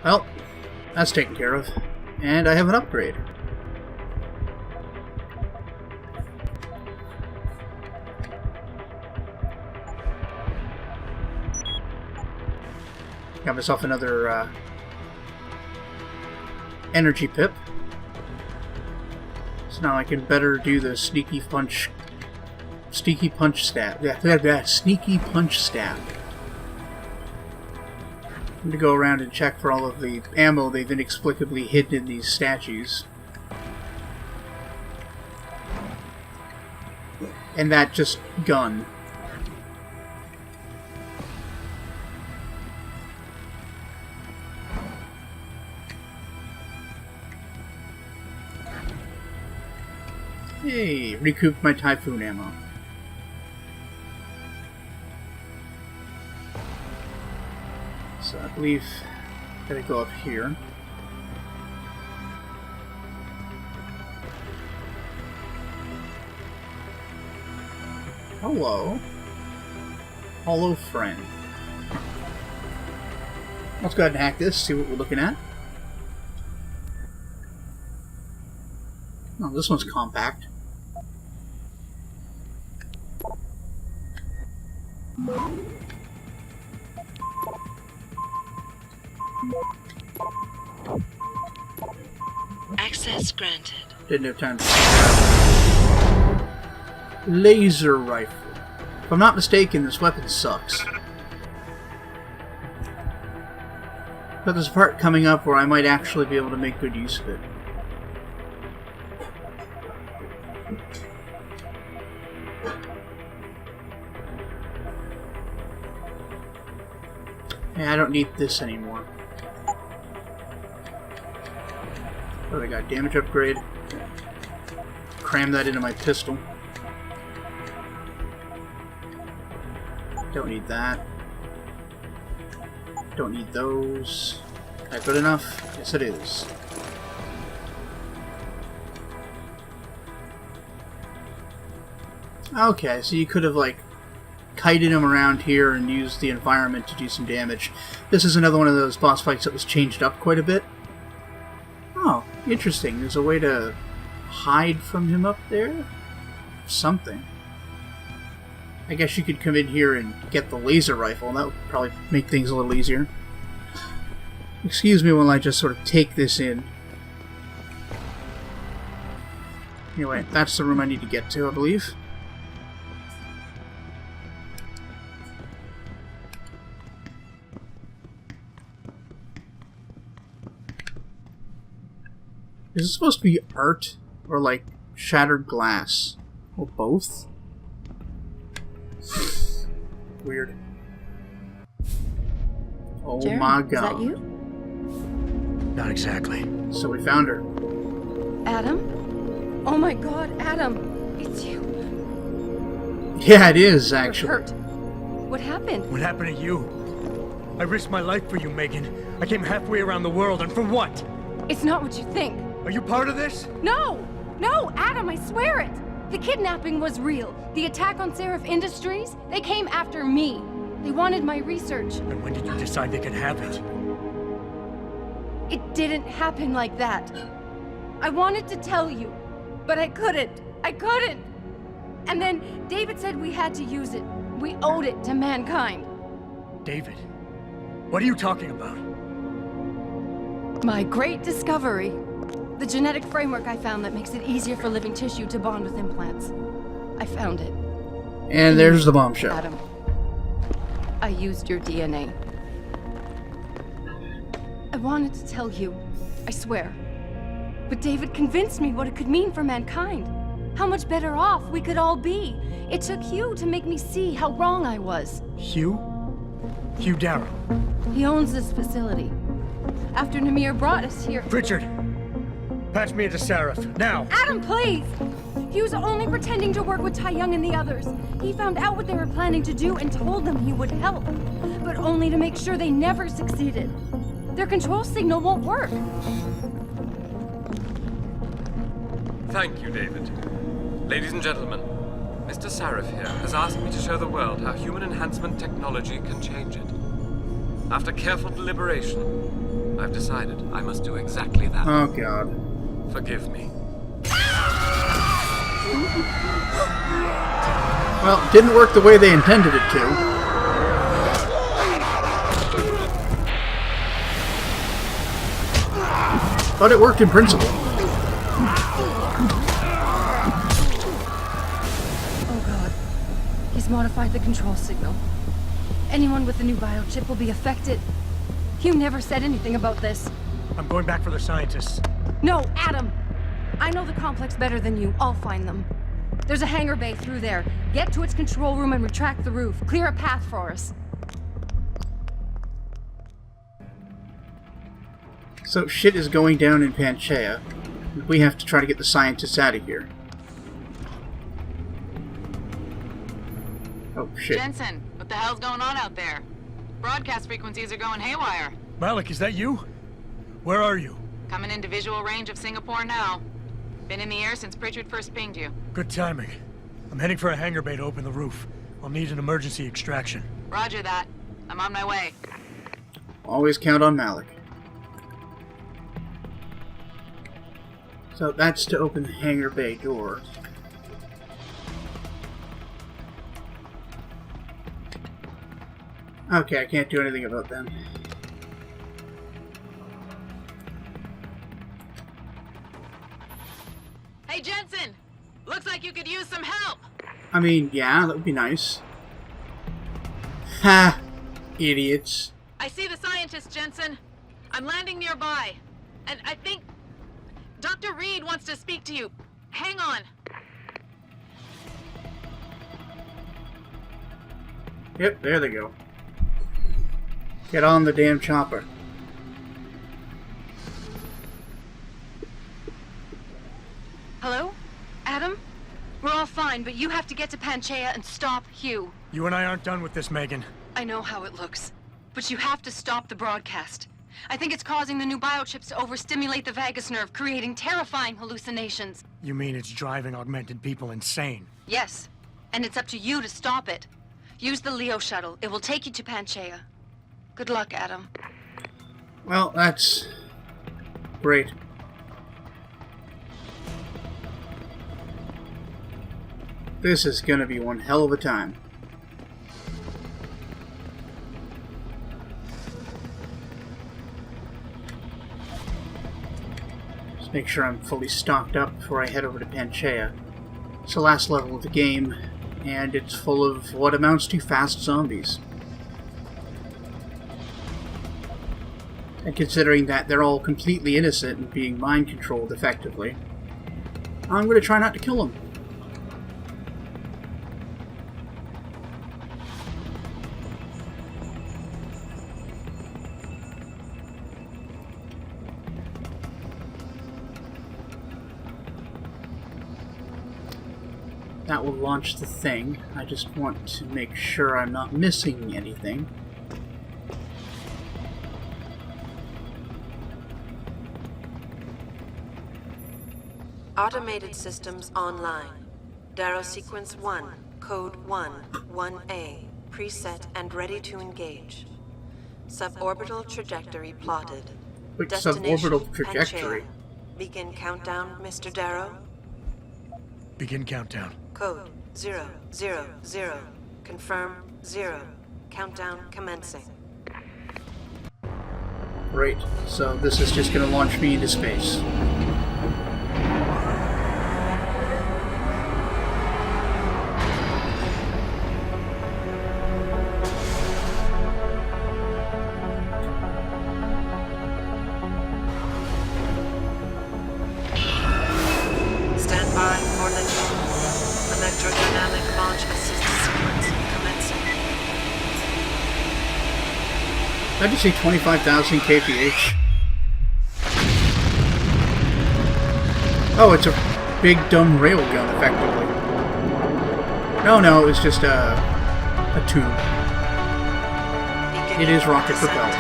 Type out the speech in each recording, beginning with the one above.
Well, that's taken care of. And I have an upgrade. Got myself another energy pip. So now I can better do the sneaky punch stab. Yeah, sneaky punch stab. I'm going to go around and check for all of the ammo they've inexplicably hidden in these statues. And that just gun. Hey, recouped my Typhoon ammo. So I believe I gotta go up here. Hello. Hello, friend. Let's go ahead and hack this, see what we're looking at. Oh, this one's compact. Access granted. Didn't have time to... Laser rifle. If I'm not mistaken, this weapon sucks. But there's a part coming up where I might actually be able to make good use of it. Yeah, I don't need this anymore. Oh, I got damage upgrade. Cram that into my pistol. Don't need that. Don't need those. Is that good enough? Yes, it is. Okay, so you could have, like, kited him around here and used the environment to do some damage. This is another one of those boss fights that was changed up quite a bit. Oh, interesting. There's a way to hide from him up there? Something. I guess you could come in here and get the laser rifle. That would probably make things a little easier. Excuse me while I just sort of take this in. Anyway, that's the room I need to get to, I believe. Is it supposed to be art or like shattered glass? Or both? Weird. Oh Jeremy, my god. Is that you? Not exactly. So we found her. Adam? Oh my god, Adam! It's you. Yeah, it is actually. You're hurt. What happened? What happened to you? I risked my life for you, Megan. I came halfway around the world, and for what? It's not what you think. Are you part of this? No! No, Adam, I swear it! The kidnapping was real. The attack on Seraph Industries, they came after me. They wanted my research. And when did you decide they could have it? It didn't happen like that. I wanted to tell you, but I couldn't. I couldn't! And then David said we had to use it. We owed it to mankind. David? What are you talking about? My great discovery. The genetic framework I found that makes it easier for living tissue to bond with implants. I found it. And there's the bombshell. Adam, I used your DNA. I wanted to tell you, I swear. But David convinced me what it could mean for mankind. How much better off we could all be. It took Hugh to make me see how wrong I was. Hugh? Hugh Darrow. He owns this facility. After Namir brought us here... Richard! Patch me into Seraph, now! Adam, please! He was only pretending to work with Tai Young and the others. He found out what they were planning to do and told them he would help. But only to make sure they never succeeded. Their control signal won't work. Thank you, David. Ladies and gentlemen, Mr. Seraph here has asked me to show the world how human enhancement technology can change it. After careful deliberation, I've decided I must do exactly that. Oh, God. Forgive me. Well, it didn't work the way they intended it to. But it worked in principle. Oh God. He's modified the control signal. Anyone with the new biochip will be affected. Hugh never said anything about this. I'm going back for the scientists. No, Adam! I know the complex better than you. I'll find them. There's a hangar bay through there. Get to its control room and retract the roof. Clear a path for us. So shit is going down in Panchea. We have to try to get the scientists out of here. Oh, shit. Jensen, what the hell's going on out there? Broadcast frequencies are going haywire. Malik, is that you? Where are you? Coming into visual range of Singapore now. Been in the air since Pritchard first pinged you. Good timing. I'm heading for a hangar bay to open the roof. I'll need an emergency extraction. Roger that. I'm on my way. Always count on Malik. So that's to open the hangar bay door. Okay, I can't do anything about them. Hey, Jensen! Looks like you could use some help! I mean, yeah, that would be nice. Ha! Idiots. I see the scientist, Jensen. I'm landing nearby. And I think... Dr. Reed wants to speak to you. Hang on. Yep, there they go. Get on the damn chopper. Hello? Adam? We're all fine, but you have to get to Panchea and stop Hugh. You and I aren't done with this, Megan. I know how it looks, but you have to stop the broadcast. I think it's causing the new biochips to overstimulate the vagus nerve, creating terrifying hallucinations. You mean it's driving augmented people insane? Yes, and it's up to you to stop it. Use the Leo shuttle. It will take you to Panchea. Good luck, Adam. Well, that's... great. This is gonna be one hell of a time. Just make sure I'm fully stocked up before I head over to Panchea. It's the last level of the game, and it's full of what amounts to fast zombies. And considering that they're all completely innocent and being mind-controlled effectively, I'm going to try not to kill them. That will launch the thing. I just want to make sure I'm not missing anything. Automated systems online. Darrow sequence 1, code 1A, preset and ready to engage. Suborbital trajectory plotted. Wait, Destination suborbital trajectory? Panchea. Begin countdown, Mr. Darrow. Begin countdown. Code 000. Confirm 0. Countdown commencing. Great. So this is just going to launch me into space. Stand by for the electrodynamic launch assist sequence commencing. Did I just say 25,000 kph? Oh, it's a big dumb railgun, effectively. No, it was just a tube. It is rocket propelled.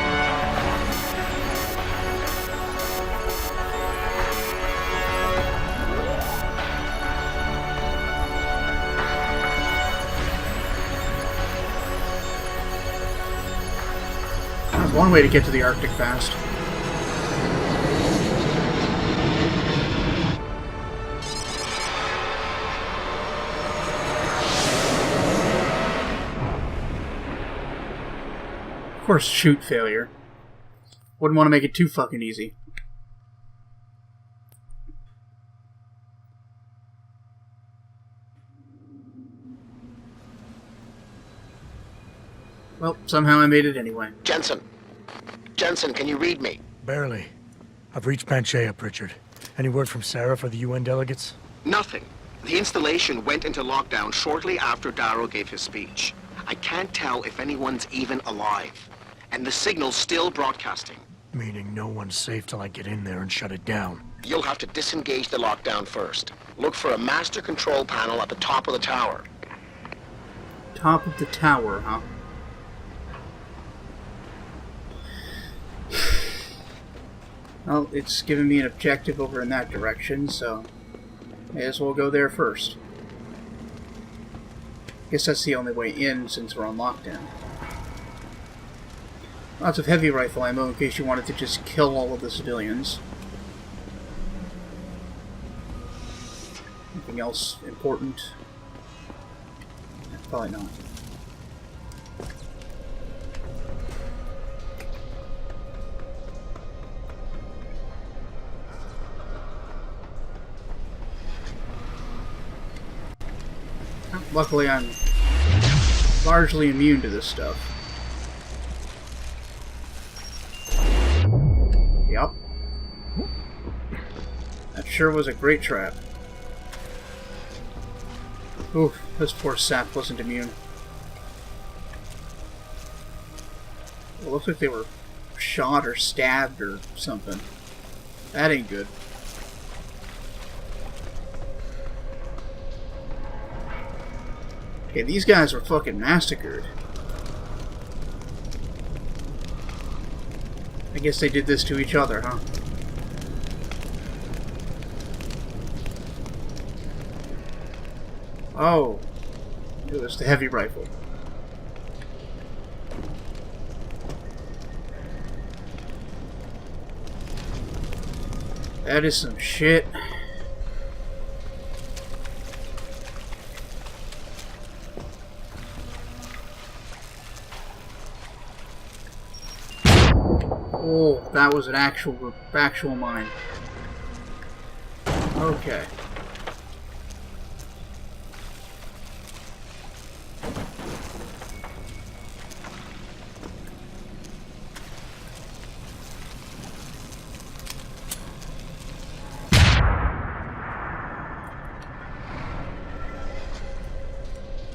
That's one way to get to the Arctic fast. course, shoot failure. Wouldn't want to make it too fucking easy. Well, somehow I made it anyway. Jensen, can you read me? Barely. I've reached Panchea, Pritchard. Any word from Sarah for the UN delegates? Nothing. The installation went into lockdown shortly after Darrow gave his speech. I can't tell if anyone's even alive. And the signal's still broadcasting. Meaning no one's safe till I get in there and shut it down. You'll have to disengage the lockdown first. Look for a master control panel at the top of the tower. Top of the tower, huh? Well, it's giving me an objective over in that direction, so may as well go there first. Guess that's the only way in since we're on lockdown. Lots of heavy rifle ammo in case you wanted to just kill all of the civilians. Anything else important? Probably not. Luckily, I'm largely immune to this stuff. Yep. That sure was a great trap. Oof, this poor sap wasn't immune. It looks like they were shot or stabbed or something. That ain't good. Okay, these guys were fucking massacred. I guess they did this to each other, huh? Oh. It was the heavy rifle. That is some shit. Oh, that was an actual mine. Okay.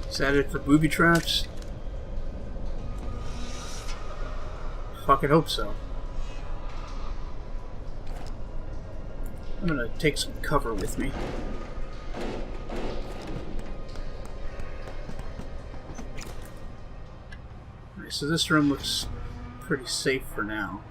Is that it for booby traps? Fucking hope so. I'm gonna take some cover with me. Alright, so this room looks pretty safe for now.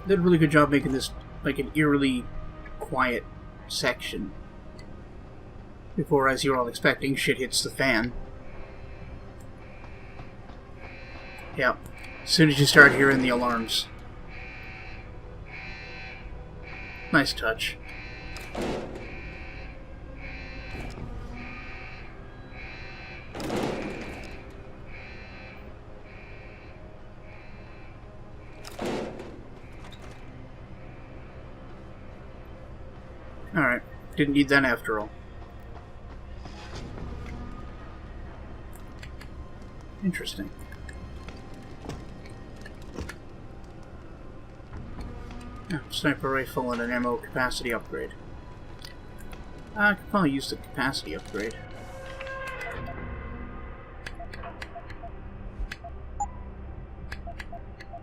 Did a really good job making this like an eerily quiet section before, as you're all expecting, shit hits the fan. Yep. As soon as you start hearing the alarms. Nice touch. Alright, didn't need that after all. Interesting. Yeah, sniper rifle and an ammo capacity upgrade. I could probably use the capacity upgrade.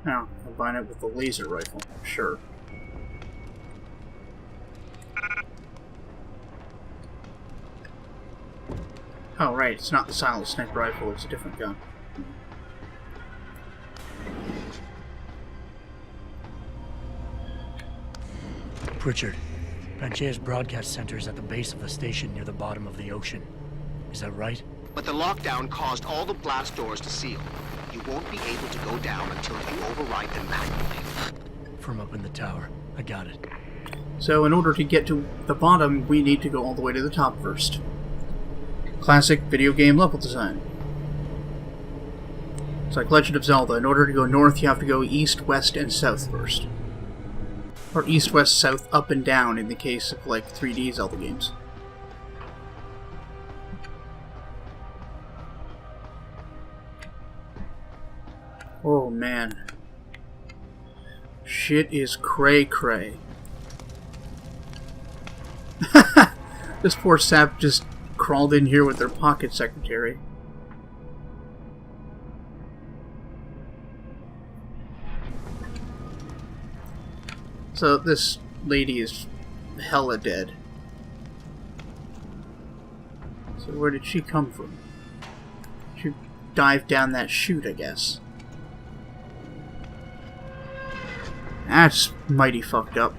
Now, combine it with the laser rifle, sure. Oh, right, it's not the silent sniper rifle, it's a different gun. Pritchard, Panchea's broadcast center is at the base of the station near the bottom of the ocean. Is that right? But the lockdown caused all the blast doors to seal. You won't be able to go down until you override them manually. From up in the tower. I got it. So in order to get to the bottom, we need to go all the way to the top first. Classic video game level design. It's like Legend of Zelda. In order to go north, you have to go east, west, and south first. Or east, west, south, up, and down in the case of, like, 3D Zelda games. Oh, man. Shit is cray-cray. This poor sap just crawled in here with their pocket secretary. So this lady is hella dead. So where did she come from? She dived down that chute, I guess. That's mighty fucked up.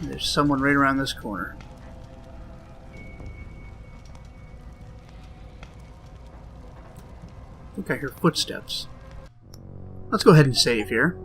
There's someone right around this corner. I think I hear footsteps. Let's go ahead and save here.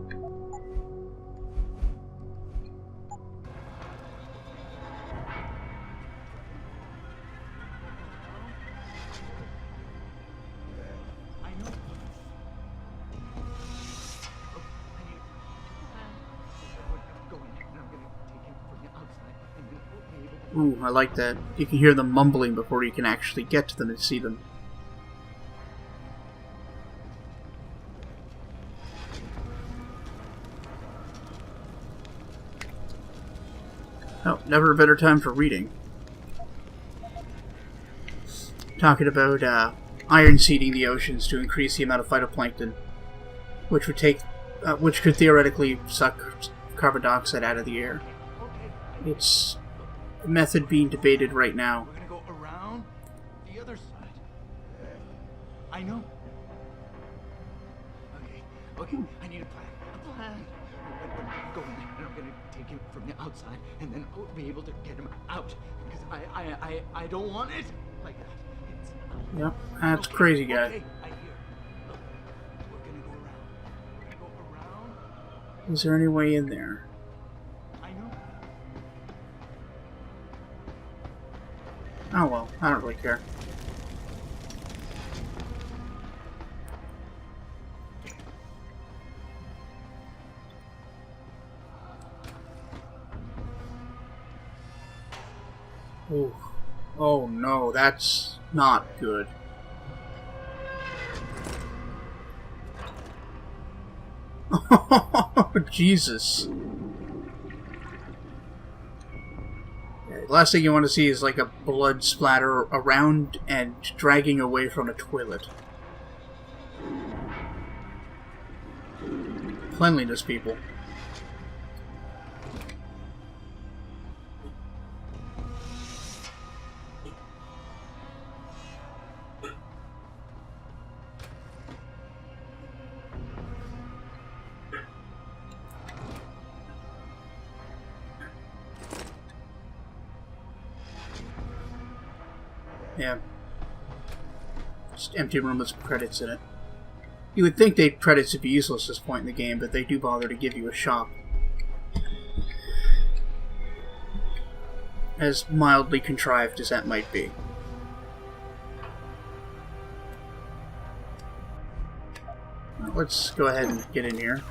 Ooh, I like that. You can hear them mumbling before you can actually get to them and see them. Oh, never a better time for reading. Talking about iron seeding the oceans to increase the amount of phytoplankton, which would take, which could theoretically suck carbon dioxide out of the air. It's a method being debated right now. We're gonna go around the other side. I know. Okay, I need a plan. A plan. We're gonna go in there and I'm gonna take him from the outside and then I'll be able to get him out. Because I don't want it like that. Yep, that's crazy, guy. Okay, I hear. Look, we're gonna go around. We're gonna go around. Is there any way in there? I know. Oh well, I don't really care. Ooh. Oh no, that's not good. Oh, Jesus. The last thing you want to see is like a blood splatter around and dragging away from a toilet. Cleanliness, people. Yeah. Just empty room with some credits in it. You would think credits would be useless at this point in the game, but they do bother to give you a shop. As mildly contrived as that might be. Well, let's go ahead and get in here.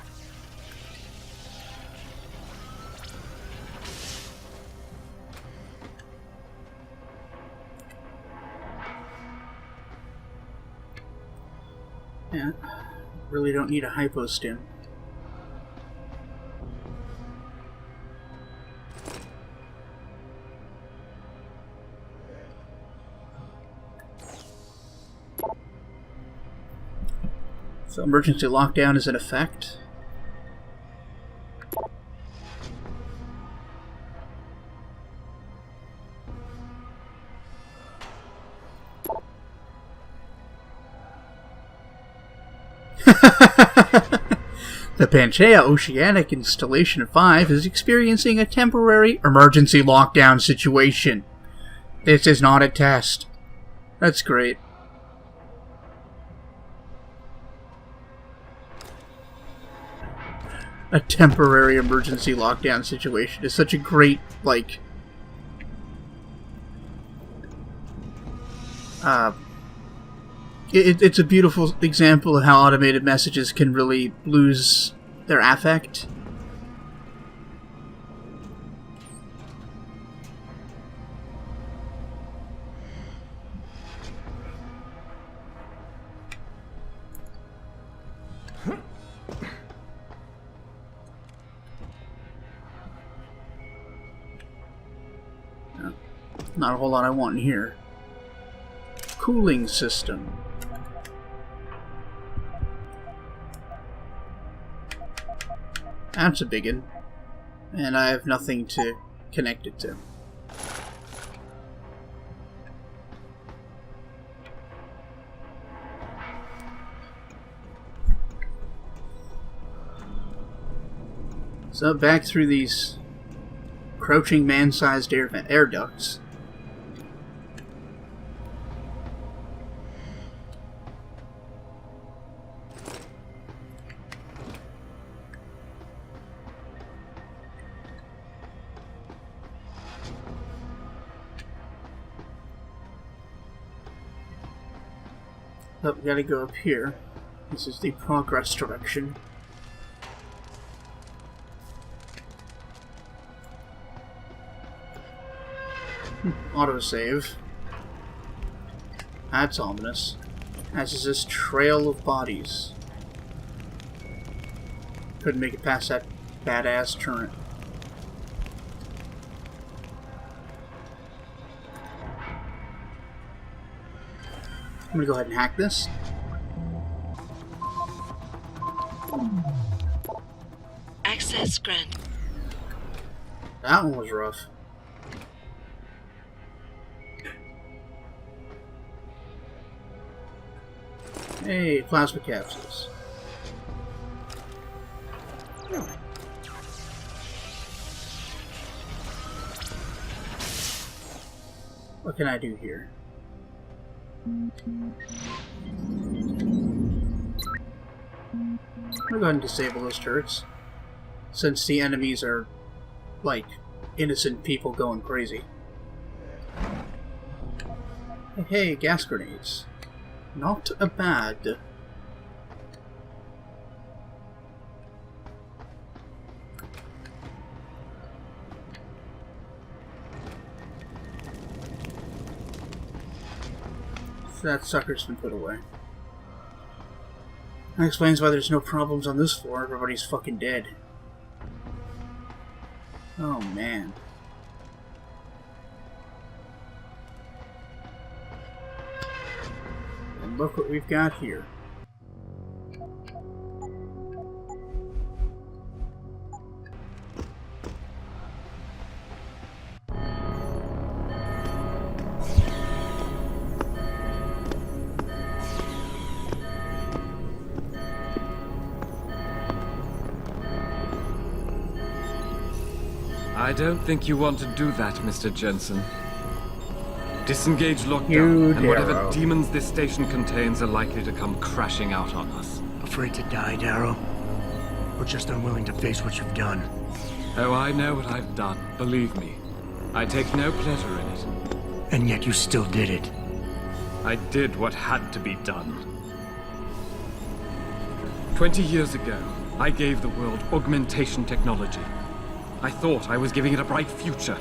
Yeah, really don't need a hypostim. So emergency lockdown is in effect. The Panchea Oceanic Installation 5 is experiencing a temporary emergency lockdown situation. This is not a test. That's great. a temporary emergency lockdown situation. It's such a great, like, it's a beautiful example of how automated messages can really lose their affect. Not a whole lot I want in here. Cooling system. That's a big one. And I have nothing to connect it to. So back through these crouching man-sized air ducts. Oh, we gotta go up here. This is the progress direction. Autosave. That's ominous. As is this trail of bodies. Couldn't make it past that badass turret. I'm gonna go ahead and hack this. Access granted. That one was rough. Hey, plasma capsules. What can I do here? I'm gonna go ahead and disable those turrets, since the enemies are, like, innocent people going crazy. Hey, gas grenades. Not a bad. That sucker's been put away. That explains why there's no problems on this floor. Everybody's fucking dead. Oh, man. And look what we've got here. I don't think you want to do that, Mr. Jensen. Disengage lockdown, and whatever demons this station contains are likely to come crashing out on us. Afraid to die, Darrow? Or just unwilling to face what you've done? Oh, I know what I've done, believe me. I take no pleasure in it. And yet you still did it. I did what had to be done. 20 years ago, I gave the world augmentation technology. I thought I was giving it a bright future,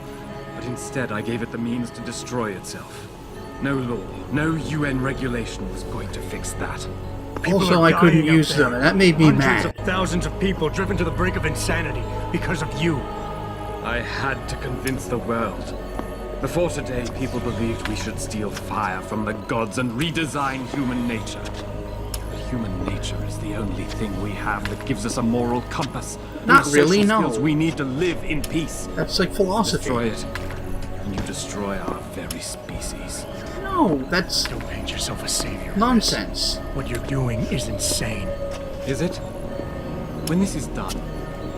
but instead I gave it the means to destroy itself. No law, no UN regulation was going to fix that. Also, I couldn't use them, and that made me mad. Hundreds of thousands of people driven to the brink of insanity because of you. I had to convince the world. Before today, people believed we should steal fire from the gods and redesign human nature. But human nature is the only thing we have that gives us a moral compass. Not really, no. Skills we need to live in peace. That's like philosophy. Destroy it, and you destroy our very species. No, that's Don't paint yourself a savior. nonsense. What you're doing is insane. Is it? When this is done,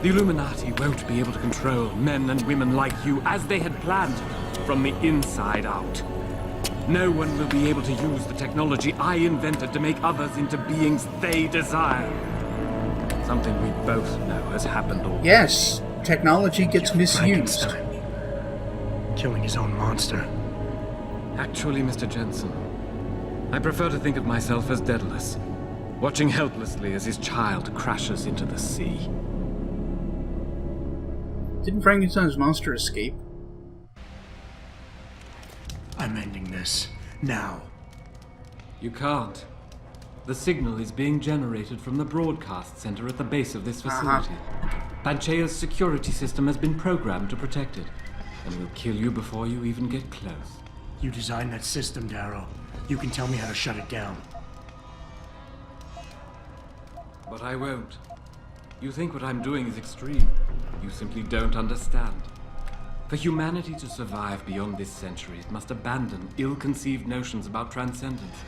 the Illuminati won't be able to control men and women like you as they had planned, from the inside out. No one will be able to use the technology I invented to make others into beings they desire. Something we both know has happened already. Yes, technology gets misused. Frankenstein. Killing his own monster. Actually, Mr. Jensen, I prefer to think of myself as Daedalus, watching helplessly as his child crashes into the sea. Didn't Frankenstein's monster escape? I'm ending this. Now. You can't. The signal is being generated from the broadcast center at the base of this facility. Panchea's security system has been programmed to protect it, and will kill you before you even get close. You designed that system, Darrow. You can tell me how to shut it down. But I won't. You think what I'm doing is extreme. You simply don't understand. For humanity to survive beyond this century, it must abandon ill-conceived notions about transcendence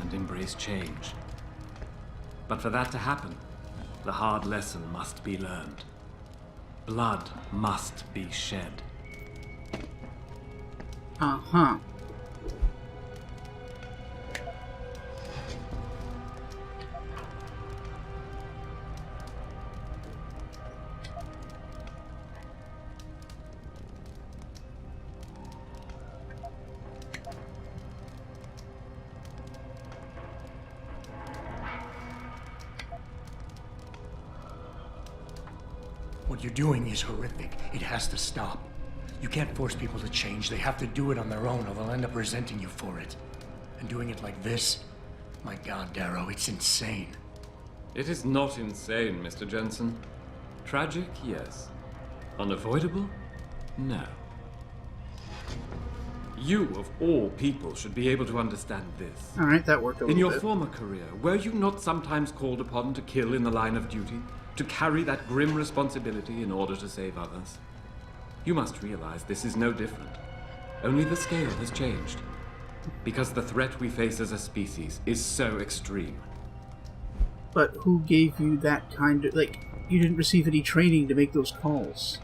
and embrace change. But for that to happen, the hard lesson must be learned. Blood must be shed. Uh-huh. What you're doing is horrific. It has to stop. You can't force people to change. They have to do it on their own, or they'll end up resenting you for it. And doing it like this? My God, Darrow, it's insane. It is not insane, Mr. Jensen. Tragic, yes. Unavoidable? No. You, of all people, should be able to understand this. Alright, that worked a In little your bit. former career, were you not sometimes called upon to kill in the line of duty? To carry that grim responsibility in order to save others? You must realize this is no different. Only the scale has changed. Because the threat we face as a species is so extreme. But who gave you that kind of... like, you didn't receive any training to make those calls.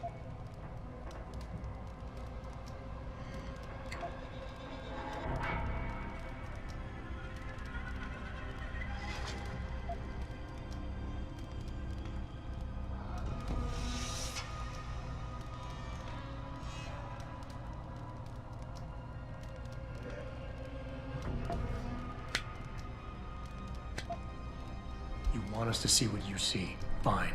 Want us to see what you see. Fine.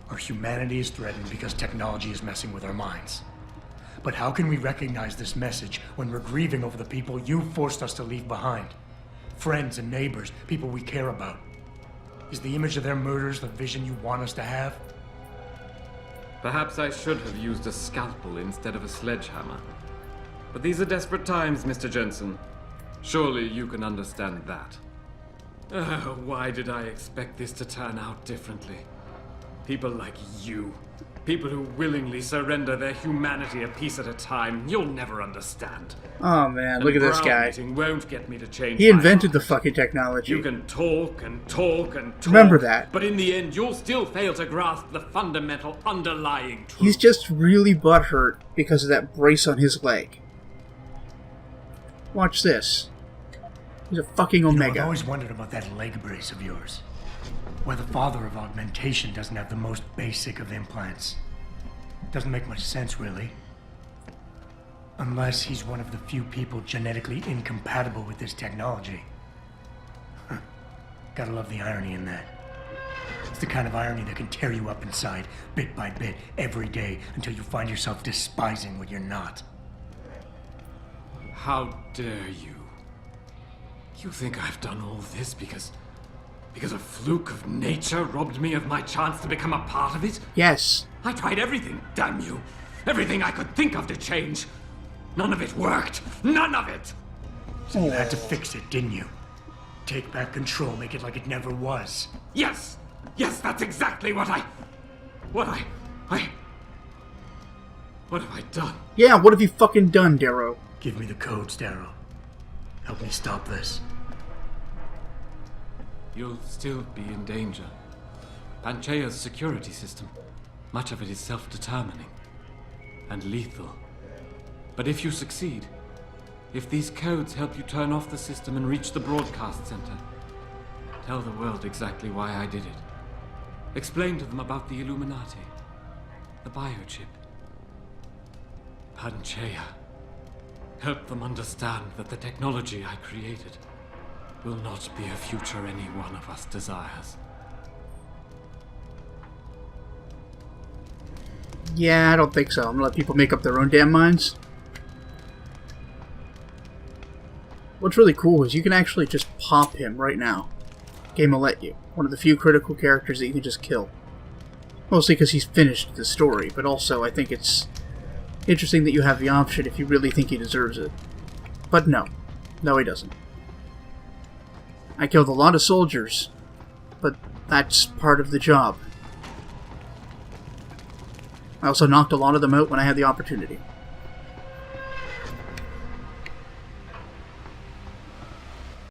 Our humanity is threatened because technology is messing with our minds. But how can we recognize this message when we're grieving over the people you forced us to leave behind? Friends and neighbors, people we care about. Is the image of their murders the vision you want us to have? Perhaps I should have used a scalpel instead of a sledgehammer. But these are desperate times, Mr. Jensen. Surely you can understand that. Why did I expect this to turn out differently? People like you. People who willingly surrender their humanity a piece at a time. You'll never understand. Oh man, look at this guy. Won't get me to change. He invented the fucking technology. You can talk and talk and talk. Remember that. But in the end, you'll still fail to grasp the fundamental underlying truth. He's just really butthurt because of that brace on his leg. Watch this. He's a fucking Omega. I've always wondered about that leg brace of yours. Why the father of augmentation doesn't have the most basic of implants. Doesn't make much sense, really. Unless he's one of the few people genetically incompatible with this technology. Gotta love the irony in that. It's the kind of irony that can tear you up inside, bit by bit, every day, until you find yourself despising what you're not. How dare you? You think I've done all this because a fluke of nature robbed me of my chance to become a part of it? Yes. I tried everything, damn you. Everything I could think of to change. None of it worked. None of it! So you had to fix it, didn't you? Take back control, make it like it never was. Yes! Yes, that's exactly what What have I done? Yeah, what have you fucking done, Darrow? Give me the codes, Darrow. Help me stop this. You'll still be in danger. Panchea's security system, much of it is self-determining and lethal. But if you succeed, if these codes help you turn off the system and reach the broadcast center, tell the world exactly why I did it. Explain to them about the Illuminati, the biochip, Panchea. Help them understand that the technology I created will not be a future any one of us desires. Yeah, I don't think so. I'm gonna let people make up their own damn minds. What's really cool is you can actually just pop him right now. Game will let you. One of the few critical characters that you can just kill. Mostly because he's finished the story, but also I think it's interesting that you have the option if you really think he deserves it. But no. No, he doesn't. I killed a lot of soldiers, but that's part of the job. I also knocked a lot of them out when I had the opportunity.